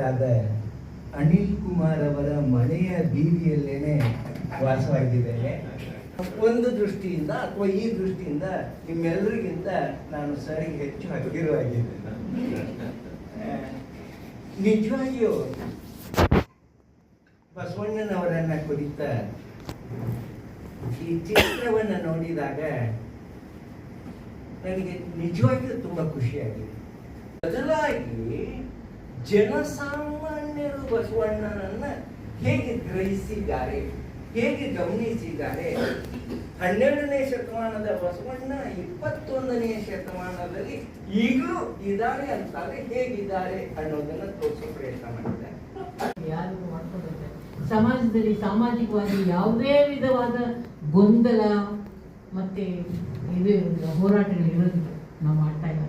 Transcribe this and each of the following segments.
ಶ್ರೀಯುತರಾದ ಅನಿಲ್ ಕುಮಾರ್ ಅವರ ಮನೆಯ ಬೀದಿಯಲ್ಲೇನೆ ವಾಸವಾಗಿದ್ದೇನೆ. ಒಂದು ದೃಷ್ಟಿಯಿಂದ ಅಥವಾ ಈ ದೃಷ್ಟಿಯಿಂದ ನಿಮ್ಮೆಲ್ಲರಿಗಿಂತ ನಾನು ಸರಿಗೆ ಹೆಚ್ಚು ಹತ್ತಿರವಾಗಿದ್ದೇನೆ. ನಿಜವಾಗಿಯೂ ಬಸವಣ್ಣನವರನ್ನ ಕುರಿತ ಈ ಚಿತ್ರವನ್ನು ನೋಡಿದಾಗ ನನಗೆ ನಿಜವಾಗಿಯೂ ತುಂಬ ಖುಷಿಯಾಗಿದೆ. ಬದಲಾಗಿ ಜನಸಾಮಾನ್ಯರು ಬಸವಣ್ಣನನ್ನ ಹೇಗೆ ಗ್ರಹಿಸಿದ್ದಾರೆ, ಹೇಗೆ ಗಮನಿಸಿದ್ದಾರೆ, 12ನೇ ಶತಮಾನದ ಬಸವಣ್ಣ 21ನೇ ಶತಮಾನದಲ್ಲಿ ಈಗಲೂ ಇದ್ದಾರೆ ಅಂತಾರೆ, ಹೇಗಿದ್ದಾರೆ ಅನ್ನೋದನ್ನ ತೋರಿಸೋ ಪ್ರಯತ್ನ ಮಾಡಿದ್ದಾರೆ. ಸಮಾಜದಲ್ಲಿ ಸಾಮಾಜಿಕವಾಗಿ ಯಾವುದೇ ವಿಧವಾದ ಗೊಂದಲ ಮತ್ತೆ ಇದು ಹೋರಾಟಗಳು ಇರೋದಿಲ್ಲ. ನಾವು ಮಾಡ್ತಾ ಇಲ್ಲ.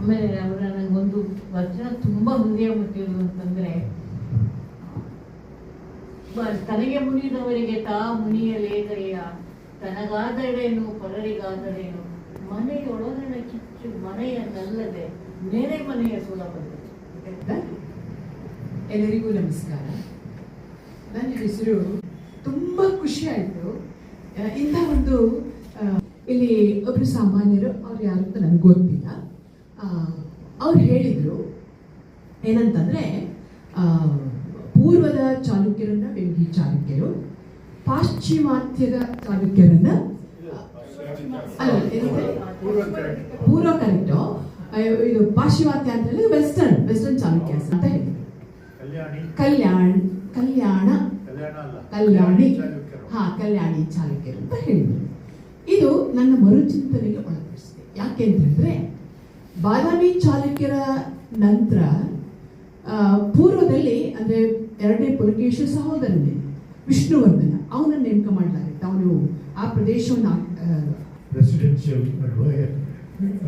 ಆಮೇಲೆ ಅವರ ನನಗೊಂದು ವಚನ ತುಂಬ ಹೃದಯ ಮುಟ್ಟಿರೋದು ಅಂತಂದ್ರೆ, ತನಗೆ ಮುನಿದವರಿಗೆ ತಾ ಮುನಿಯಲೇದಯ್ಯ, ತನಗಾದಡೇನು ಪರರಿಗಾದಡೇನು, ಮನೆಯೊಳಗಣ ಕಿಚ್ಚು ಮನೆಯನ್ನಲ್ಲದೆ ಬೇರೆ ಮನೆಯ ಸುಲಭದ. ಎಲ್ಲರಿಗೂ ನಮಸ್ಕಾರ. ನನ್ನ ಹೆಸರು. ತುಂಬ ಖುಷಿ ಆಯಿತು. ಇಂಥ ಒಂದು ಇಲ್ಲಿ ಒಬ್ಬರು ಸಾಮಾನ್ಯರು, ಅವ್ರು ಯಾರು ಅಂತ ನನಗೆ ಗೊತ್ತಿಲ್ಲ. ಅವ್ರು ಹೇಳಿದರು ಏನಂತಂದರೆ, ಪೂರ್ವದ ಚಾಲುಕ್ಯರನ್ನ ವೆಂಗಿ ಚಾಲುಕ್ಯರು, ಪಾಶ್ಚಿಮಾತ್ಯದ ಚಾಲುಕ್ಯರನ್ನ ಅಲ್ಲ, ಪೂರ್ವ ಕರೆಕ್ಟು, ಇದು ಪಾಶ್ಚಿಮಾತ್ಯ ಅಂತಂದ್ರೆ ವೆಸ್ಟರ್ನ್ ಚಾಲುಕ್ಯಸ್ ಅಂತ ಹೇಳಿದ್ರು. ಕಲ್ಯಾಣಿ ಚಾಲುಕ್ಯರು ಅಂತ ಹೇಳಿದ್ರು. ಇದು ನನ್ನ ಮರುಚಿಂತನೆಗೆ ಒಳಪಡಿಸಿದೆ. ಯಾಕೆ ಅಂತಂದ್ರೆ, ಬಾದಾಮಿ ಚಾಲುಕ್ಯರ ನಂತರ ಪೂರ್ವದಲ್ಲಿ ಅಂದ್ರೆ 2ನೇ ಪುಲಕೇಶಿ ಸಹೋದರನೇ ವಿಷ್ಣುವರ್ಧನ, ಅವನನ್ನು ನೇಮಕ ಮಾಡಲಾಗಿತ್ತು. ಅವನು ಆ ಪ್ರದೇಶವನ್ನು presidential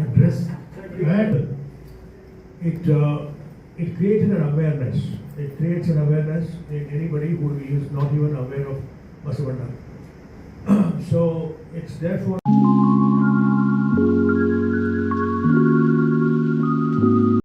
address, and it created an awareness. It creates an awareness in anybody who is not even aware of Basavanna. So it's therefore